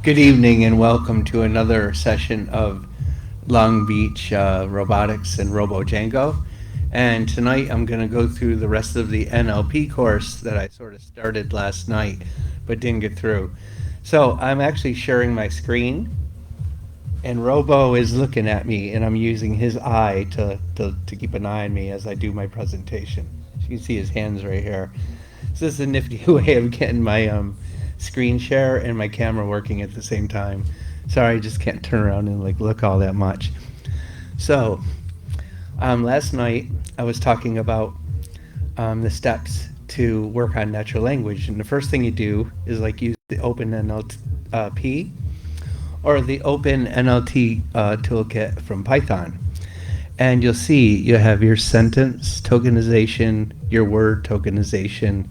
Good evening and welcome to another session of Long Beach Robotics and RoboJango. And tonight I'm going to go through the rest of the NLP course that I sort of started last night but didn't get through. So I'm actually sharing my screen and Robo is looking at me and I'm using his eye to keep an eye on me as I do my presentation. You can see his hands right here. So this is a nifty way of getting my screen share and my camera working at the same time. Sorry, I just can't turn around and like look all that much. So last night I was talking about the steps to work on natural language, and the first thing you do is like use the Open NLP or the Open NLT toolkit from Python. And you'll see you have your sentence tokenization, your word tokenization,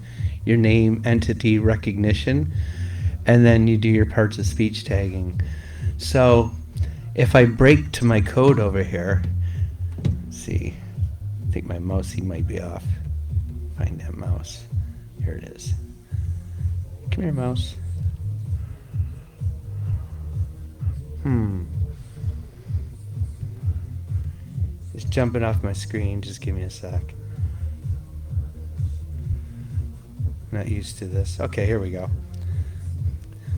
your name entity recognition, and then you do your parts of speech tagging. So if I break to my code over here, let's see, I think my mouse might be off. Find that mouse. Here it is. Come here, mouse. It's jumping off my screen. Just give me a sec. Not used to this. Okay, here we go.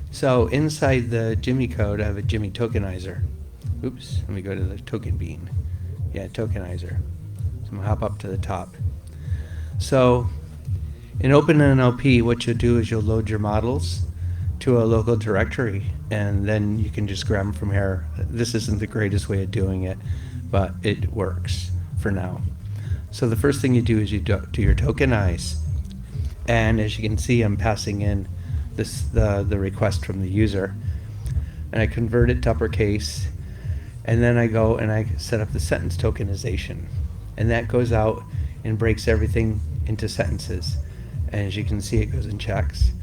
So inside the Jimmy code, I have a Jimmy tokenizer. Oops, let me go to the token bean. Yeah, tokenizer. So I'm gonna hop up to the top. So in OpenNLP, what you'll do is you'll load your models to a local directory, and then you can just grab them from here. This isn't the greatest way of doing it, but it works for now. So the first thing you do is you do your tokenize. And as you can see, I'm passing in the request from the user. And I convert it to uppercase. And then I go and I set up the sentence tokenization. And that goes out and breaks everything into sentences. And as you can see, it goes in checks.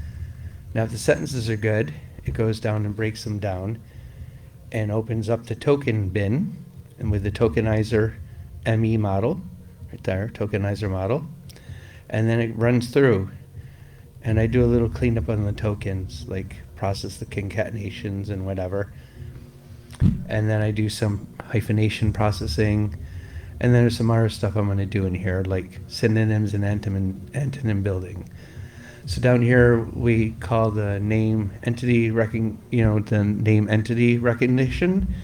Now, if the sentences are good, it goes down and breaks them down and opens up the token bin. And with the tokenizer ME model, right there, tokenizer model, and then it runs through. And I do a little cleanup on the tokens, like process the concatenations and whatever. And then I do some hyphenation processing. And then there's some other stuff I'm going to do in here, like synonyms and antonym building. So down here we call the name entity the name entity recognition.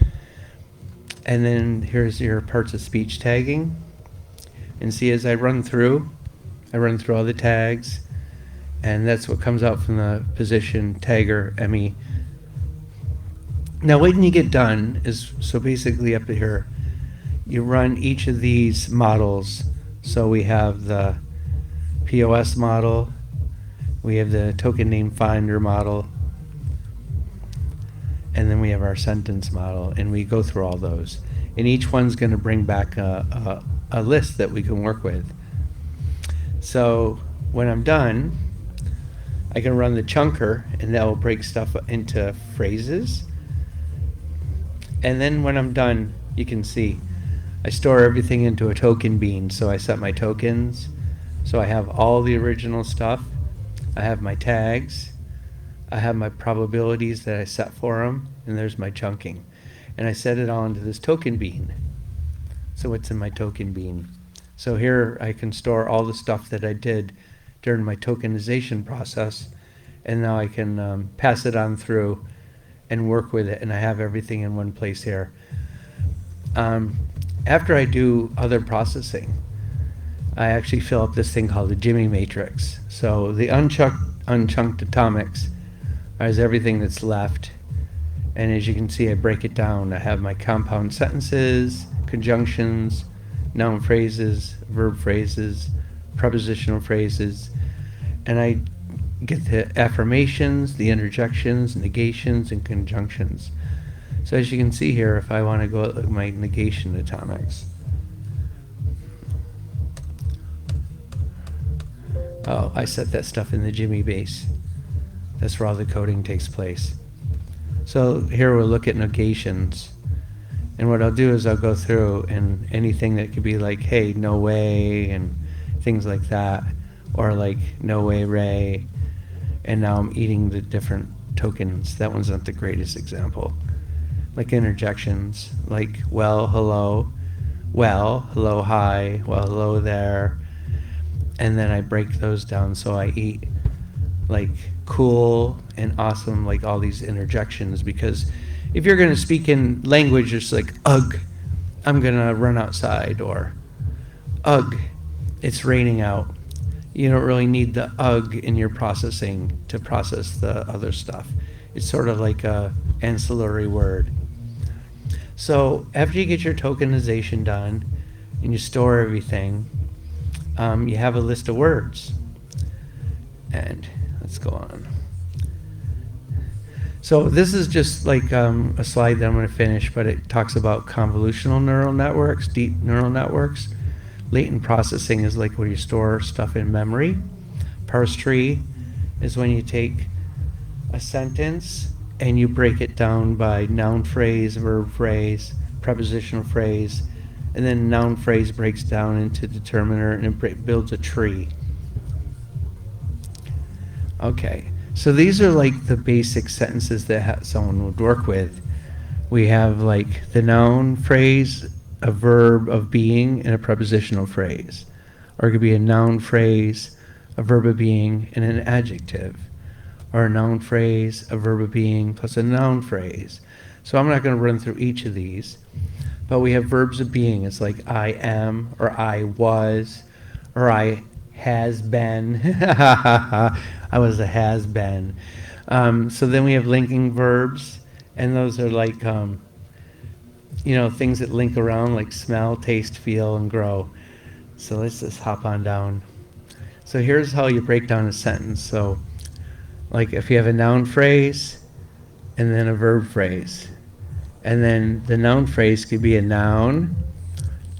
And then here's your parts of speech tagging. And see, as I run through all the tags, and that's what comes out from the position tagger ME. Now when you get done is, so basically up here, you run each of these models. So we have the POS model, we have the token name finder model, and then we have our sentence model, and we go through all those. And each one's going to bring back a list that we can work with. So when I'm done, I can run the chunker, and that will break stuff into phrases. And then when I'm done, you can see I store everything into a token bean. So I set my tokens. So I have all the original stuff. I have my tags. I have my probabilities that I set for them, and there's my chunking. And I set it all into this token bean. So what's in my token bean? So here I can store all the stuff that I did during my tokenization process, and now I can pass it on through and work with it, and I have everything in one place here. After I do other processing, I actually fill up this thing called the Jimmy matrix. So the unchunked atomics is everything that's left. And as you can see, I break it down. I have my compound sentences, conjunctions, noun phrases, verb phrases, prepositional phrases, and I get the affirmations, the interjections, negations, and conjunctions. So as you can see here, if I want to go at my negation atomics, I set that stuff in the Jimmy base. That's where all the coding takes place. So here we'll look at negations. And what I'll do is I'll go through, and anything that could be like, hey, no way, and things like that, or like, no way, Ray. And now I'm eating the different tokens. That one's not the greatest example. Like interjections, like well, hello, hi, well, hello there. And then I break those down, so I eat like cool and awesome, like all these interjections, because if you're going to speak in language, it's like, ugh, I'm going to run outside, or ugh, it's raining out. You don't really need the ugh in your processing to process the other stuff. It's sort of like a ancillary word. So after you get your tokenization done and you store everything, you have a list of words. And let's go on. So this is just like a slide that I'm going to finish, but it talks about convolutional neural networks, deep neural networks. Latent processing is like where you store stuff in memory. Parse tree is when you take a sentence and you break it down by noun phrase, verb phrase, prepositional phrase, and then noun phrase breaks down into determiner and it builds a tree. Okay, so these are like the basic sentences that someone would work with. We have like the noun phrase, a verb of being, and a prepositional phrase. Or it could be a noun phrase, a verb of being, and an adjective. Or a noun phrase, a verb of being, plus a noun phrase. So I'm not going to run through each of these. But we have verbs of being. It's like I am, or I was, or I has been. I was a has been. So then we have linking verbs, and those are like, things that link around, like smell, taste, feel, and grow. So let's just hop on down. So here's how you break down a sentence. So like if you have a noun phrase and then a verb phrase, and then the noun phrase could be a noun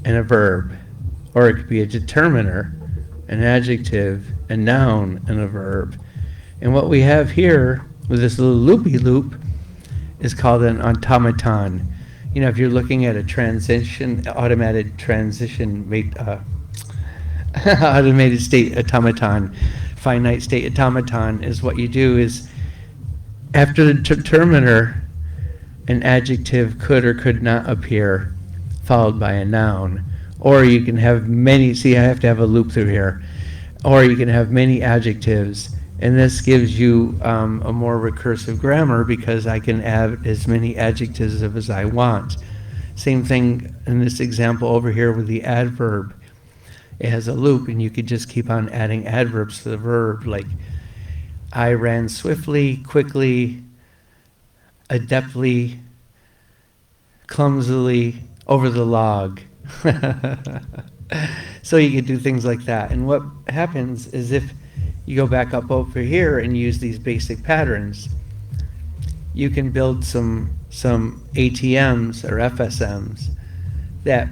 and a verb, or it could be a determiner, an adjective, a noun, and a verb. And what we have here with this little loopy loop is called an automaton. If you're looking at a automated state automaton, finite state automaton, is what you do is after the determiner, an adjective could or could not appear, followed by a noun. Or you can have many, see I have to have a loop through here, or you can have many adjectives, and this gives you a more recursive grammar because I can add as many adjectives as I want. Same thing in this example over here with the adverb. It has a loop, and you could just keep on adding adverbs to the verb, like I ran swiftly, quickly, adeptly, clumsily over the log. So you could do things like that. And what happens is if you go back up over here and use these basic patterns, you can build some ATMs or FSMs that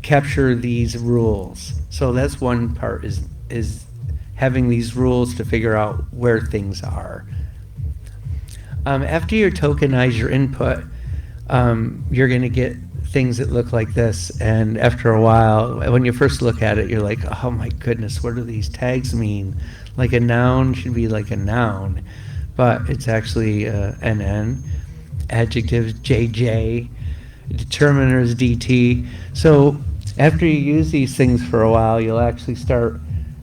capture these rules. So that's one part, is having these rules to figure out where things are. After you tokenize your input, you're going to get things that look like this, and after a while, when you first look at it, you're like, oh my goodness, what do these tags mean? Like a noun should be like a noun, but it's actually NN, adjectives JJ, determiners DT. So after you use these things for a while, you'll actually start,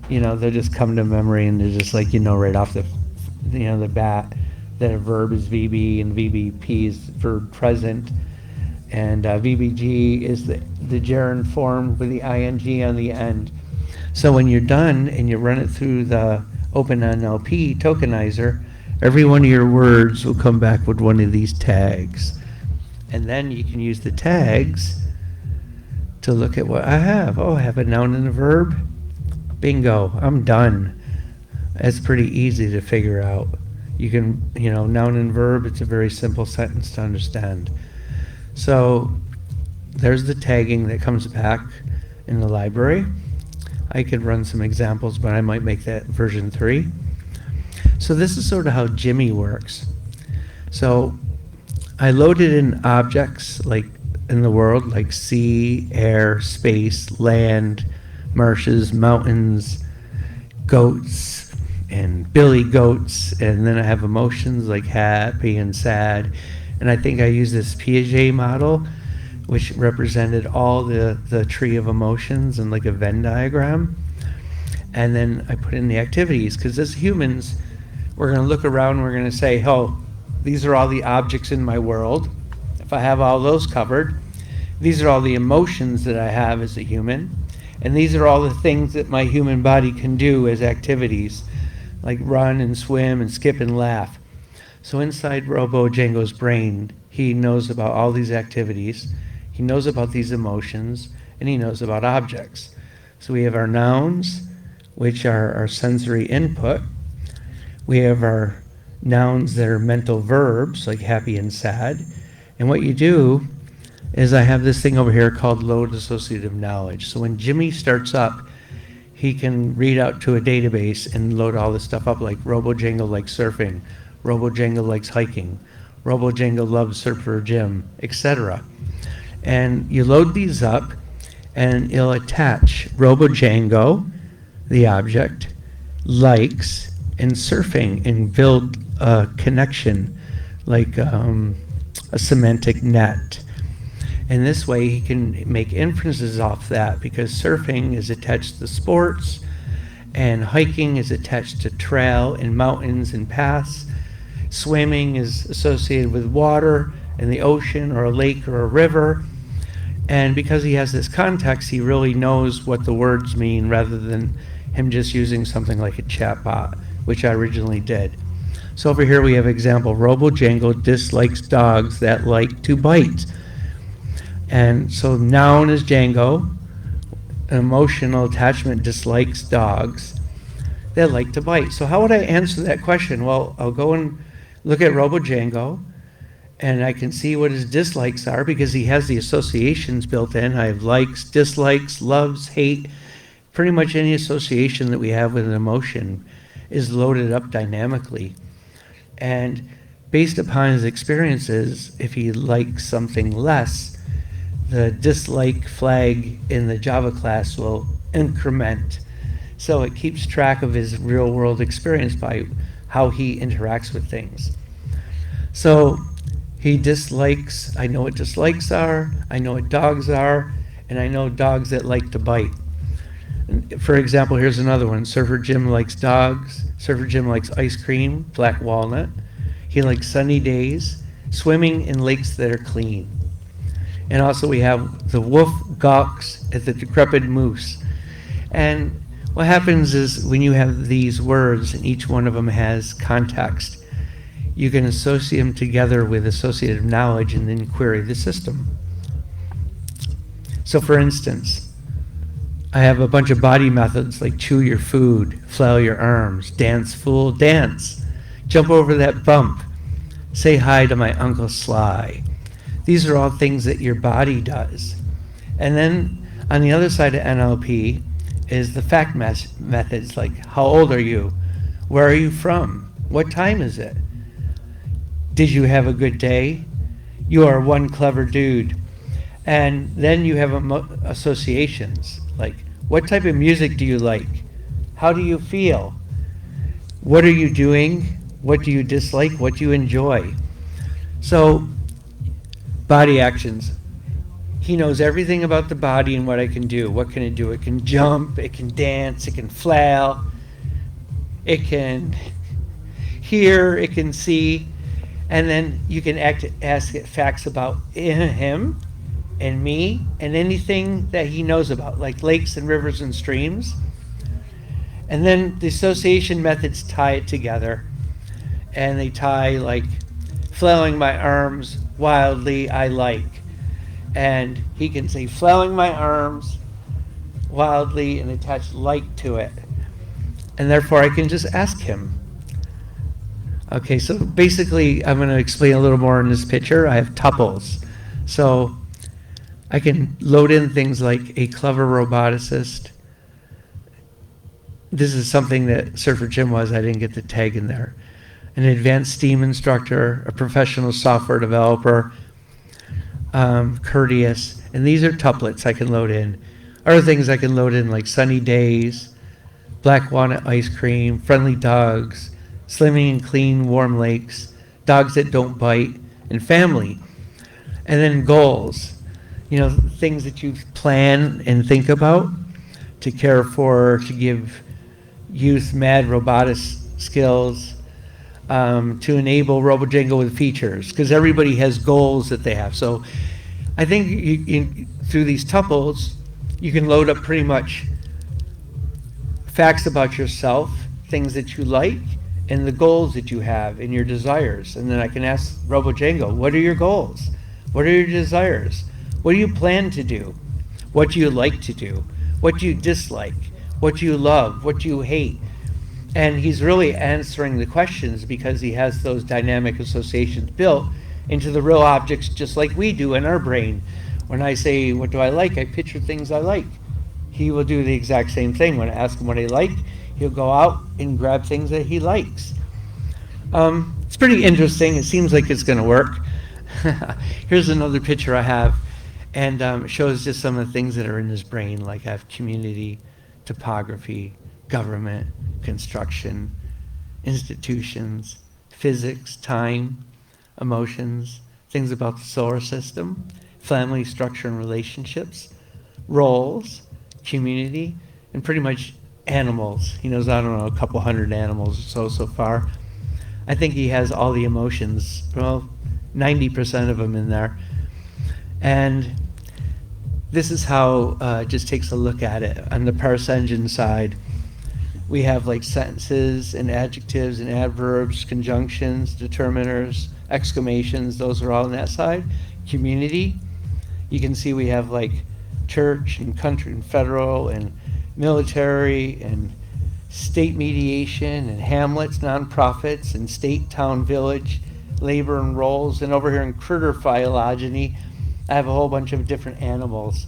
they'll just come to memory, and they're just like, right off the bat that a verb is VB and VBP is verb present. And VBG is the gerund form with the ing on the end. So when you're done and you run it through the OpenNLP tokenizer, every one of your words will come back with one of these tags. And then you can use the tags to look at what I have. Oh, I have a noun and a verb. Bingo, I'm done. That's pretty easy to figure out. You can, noun and verb, it's a very simple sentence to understand. So there's the tagging that comes back in the library. I could run some examples, but I might make that version 3. So this is sort of how Jimmy works. So I loaded in objects like in the world, like sea, air, space, land, marshes, mountains, goats, and billy goats, and then I have emotions like happy and sad. And I think I use this Piaget model, which represented all the tree of emotions and like a Venn diagram. And then I put in the activities, because as humans, we're going to look around and we're going to say, oh, these are all the objects in my world. If I have all those covered, these are all the emotions that I have as a human. And these are all the things that my human body can do as activities, like run and swim and skip and laugh. So inside RoboJango's brain, he knows about all these activities, he knows about these emotions, and he knows about objects. So we have our nouns, which are our sensory input. We have our nouns that are mental verbs, like happy and sad. And what you do is I have this thing over here called load associative knowledge. So when Jimmy starts up, he can read out to a database and load all this stuff up, like RoboJango likes surfing, RoboJango likes hiking, RoboJango loves Surfer Jim, etc. And you load these up, and it'll attach RoboJango, the object, likes, and surfing, and build a connection, like a semantic net. And this way he can make inferences off that, because surfing is attached to sports, and hiking is attached to trail and mountains and paths. Swimming is associated with water and the ocean or a lake or a river. And because he has this context, he really knows what the words mean, rather than him just using something like a chatbot, which I originally did. So over here we have example, RoboJango dislikes dogs that like to bite. And so noun is Django, emotional attachment dislikes dogs that like to bite. So how would I answer that question? Well, I'll go and look at RoboJango, and I can see what his dislikes are, because he has the associations built in. I have likes, dislikes, loves, hate. Pretty much any association that we have with an emotion is loaded up dynamically. And based upon his experiences, if he likes something less, the dislike flag in the Java class will increment. So it keeps track of his real world experience by how he interacts with things. So he dislikes, I know what dislikes are, I know what dogs are, and I know dogs that like to bite. For example, here's another one. Surfer Jim likes dogs. Surfer Jim likes ice cream, black walnut. He likes sunny days, swimming in lakes that are clean. And also we have the wolf gawks at the decrepit moose. And what happens is when you have these words and each one of them has context, you can associate them together with associative knowledge and then query the system. So for instance, I have a bunch of body methods like chew your food, flail your arms, dance fool, dance, jump over that bump, say hi to my Uncle Sly. These are all things that your body does. And then on the other side of NLP is the fact methods, like how old are you? Where are you from? What time is it? Did you have a good day? You are one clever dude. And then you have associations, like what type of music do you like? How do you feel? What are you doing? What do you dislike? What do you enjoy? So body actions. He knows everything about the body and what I can do. What can it do? It can jump, it can dance, it can flail, it can hear, it can see, and then you can ask it facts about him and me and anything that he knows about, like lakes and rivers and streams. And then the association methods tie it together, and they tie like flailing my arms wildly, I like. And he can say flailing my arms wildly and attach like to it. And therefore I can just ask him. Okay, so basically I'm going to explain a little more in this picture. I have tuples. So I can load in things like a clever roboticist. This is something that Surfer Jim was. I didn't get the tag in there. An advanced STEAM instructor, a professional software developer, courteous, and these are tuplets I can load in. Other things I can load in like sunny days, black walnut ice cream, friendly dogs, slimming and clean, warm lakes, dogs that don't bite, and family. And then goals, things that you plan and think about to care for, to give youth mad robotics skills, to enable RoboJango with features, because everybody has goals that they have. So I think through these tuples, you can load up pretty much facts about yourself, things that you like, and the goals that you have and your desires. And then I can ask RoboJango, what are your goals? What are your desires? What do you plan to do? What do you like to do? What do you dislike? What do you love? What do you hate? And he's really answering the questions because he has those dynamic associations built into the real objects, just like we do in our brain. When I say, what do I like? I picture things I like. He will do the exact same thing. When I ask him what he likes, he'll go out and grab things that he likes. It's pretty interesting. It seems like it's going to work. Here's another picture I have, and it shows just some of the things that are in his brain, like I have community, topography, government, construction, institutions, physics, time, emotions, things about the solar system, family structure and relationships, roles, community, and pretty much animals. He knows, I don't know, a couple hundred animals or so far. I think he has all the emotions, well, 90% of them in there. And this is how it just takes a look at it. On the parse engine side, we have like sentences and adjectives and adverbs, conjunctions, determiners, exclamations. Those are all on that side. Community, you can see we have like church and country and federal and military and state mediation and hamlets, nonprofits, and state, town, village, labor and roles. And over here in critter phylogeny, I have a whole bunch of different animals,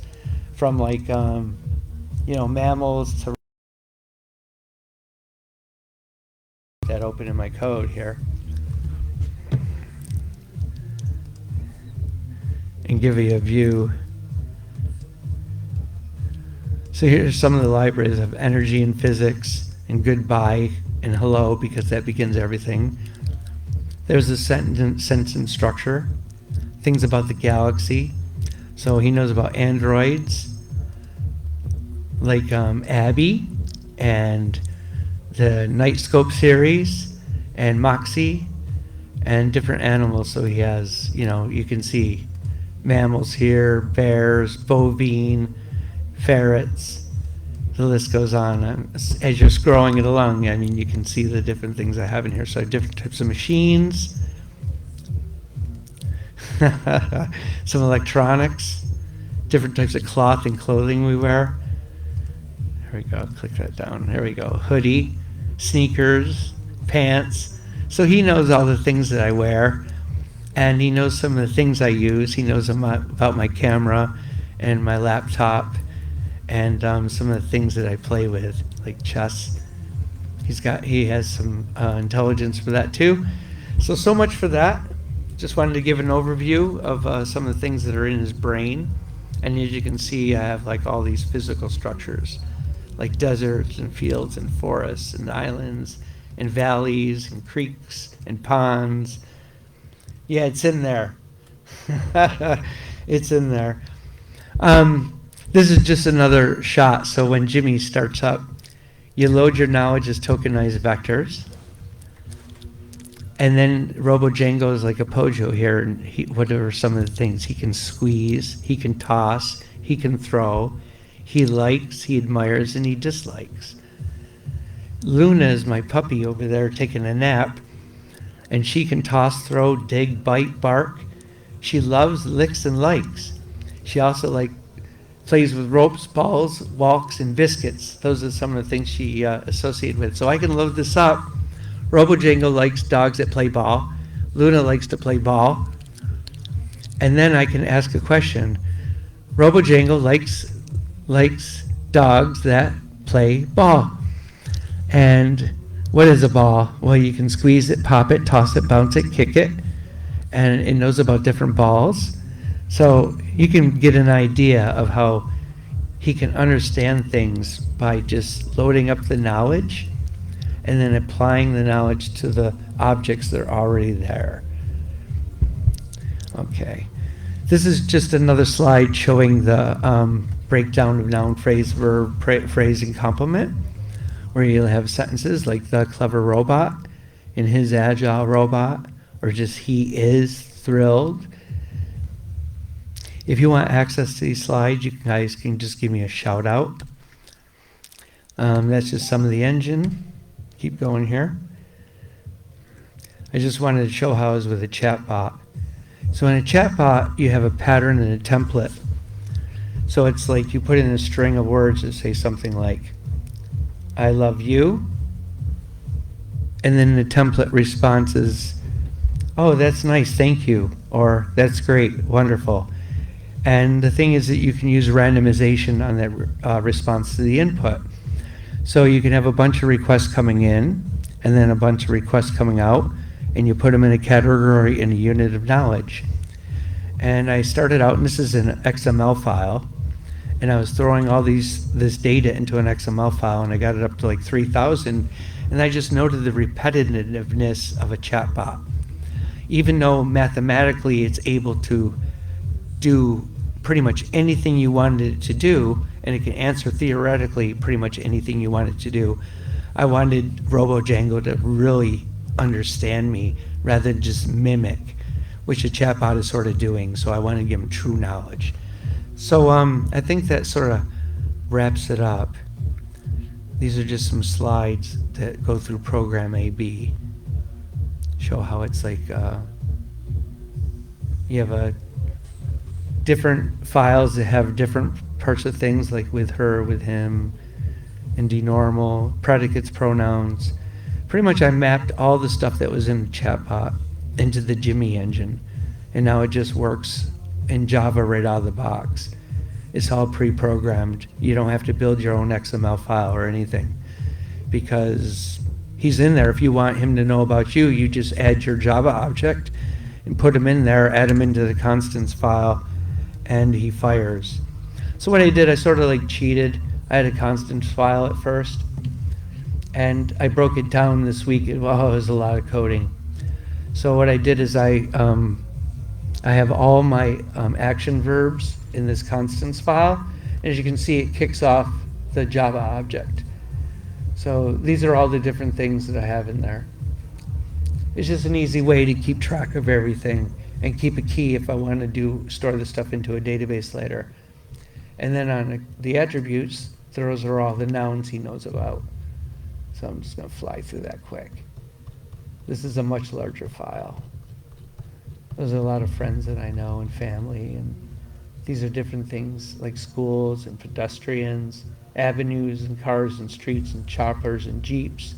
from like mammals to that open in my code here, and give you a view. So here's some of the libraries of energy and physics and goodbye and hello, because that begins everything. There's a sentence structure, things about the galaxy. So he knows about androids, like Abby and the Nightscope series and Moxie and different animals. So he has, you can see mammals here, bears, bovine, ferrets. The list goes on. As you're scrolling it along, you can see the different things I have in here. So different types of machines, some electronics, different types of cloth and clothing we wear. There we go, click that down. There we go, hoodie, sneakers, pants. So he knows all the things that I wear, and he knows some of the things I use. He knows about my camera and my laptop, and some of the things that I play with, like chess. He has some intelligence for that too. So much for that. Just wanted to give an overview of some of the things that are in his brain. And as you can see, I have like all these physical structures, like deserts and fields and forests and islands and valleys and creeks and ponds. Yeah, it's in there. It's in there. This is just another shot. So when Jimmy starts up, you load your knowledge as tokenized vectors. And then RoboJango is like a Pojo here, and what are some of the things? He can squeeze, he can toss, he can throw, he likes, he admires, and he dislikes. Luna is my puppy over there taking a nap, and she can toss, throw, dig, bite, bark. She loves, licks, and likes. She also plays with ropes, balls, walks, and biscuits. Those are some of the things she associated with. So I can load this up. RoboJango likes dogs that play ball. Luna likes to play ball. And then I can ask a question. RoboJango likes dogs that play ball. And what is a ball? Well, you can squeeze it, pop it, toss it, bounce it, kick it. And it knows about different balls. So you can get an idea of how he can understand things by just loading up the knowledge and then applying the knowledge to the objects that are already there. Okay. This is just another slide showing the breakdown of noun, phrase, verb, phrase, and complement, where you'll have sentences like the clever robot and his agile robot, or just he is thrilled. If you want access to these slides, you guys can just give me a shout out. That's just some of the engine. Keep going here. I just wanted to show how it was with a chatbot. So in a chatbot, you have a pattern and a template. So it's like you put in a string of words that say something like, I love you. And then the template response is, oh, that's nice, thank you. Or that's great, wonderful. And the thing is that you can use randomization on that response to the input. So you can have a bunch of requests coming in and then a bunch of requests coming out, and you put them in a category in a unit of knowledge. And I started out, and this is an XML file, and I was throwing all this data into an XML file, and I got it up to like 3,000, and I just noted the repetitiveness of a chatbot. Even though mathematically it's able to do pretty much anything you wanted it to do, and it can answer theoretically pretty much anything you want it to do, I wanted RoboJango to really understand me rather than just mimic, which a chatbot is sort of doing. So I wanted to give him true knowledge. So I think that sort of wraps it up. These are just some slides that go through program AB. Show how it's like you have a different files that have different parts of things, like with her, with him, and denormal, predicates, pronouns. Pretty much I mapped all the stuff that was in the chatbot into the Jimmy engine, and now it just works in Java right out of the box. It's all pre-programmed. You don't have to build your own XML file or anything, because he's in there. If you want him to know about you, you just add your Java object and put him in there, add him into the constants file, and he fires. So what I did, I sort of like cheated. I had a constants file at first, and I broke it down this week. Well, it was a lot of coding. So what I did is I have all my action verbs in this constants file. And as you can see, it kicks off the Java object. So these are all the different things that I have in there. It's just an easy way to keep track of everything and keep a key if I want to store the stuff into a database later. And then on the attributes, those are all the nouns he knows about. So I'm just going to fly through that quick. This is a much larger file. There's a lot of friends that I know and family, and these are different things like schools and pedestrians, avenues and cars and streets and choppers and jeeps.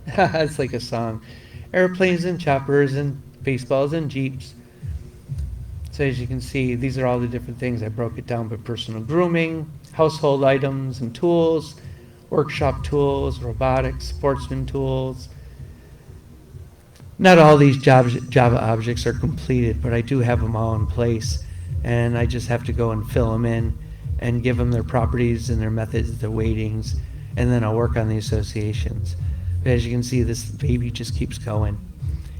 It's like a song. Airplanes and choppers and baseballs and jeeps. So as you can see, these are all the different things. I broke it down by personal grooming, household items and tools, workshop tools, robotics, sportsman tools. Not all these Java objects are completed, but I do have them all in place, and I just have to go and fill them in and give them their properties and their methods, their weightings, and then I'll work on the associations. But as you can see, this baby just keeps going.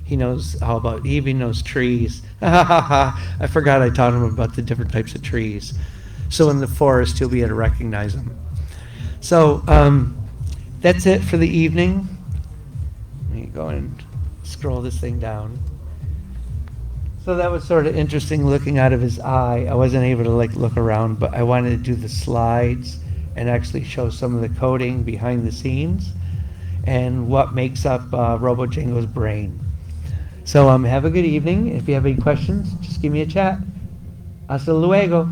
He knows he even knows trees. I forgot I taught him about the different types of trees. So in the forest, he'll be able to recognize them. So that's it for the evening. Let me go and scroll this thing down. So that was sort of interesting, looking out of his eye. I wasn't able to look around, but I wanted to do the slides and actually show some of the coding behind the scenes and what makes up RoboJango's brain. So have a good evening. If you have any questions, just give me a chat. Hasta luego.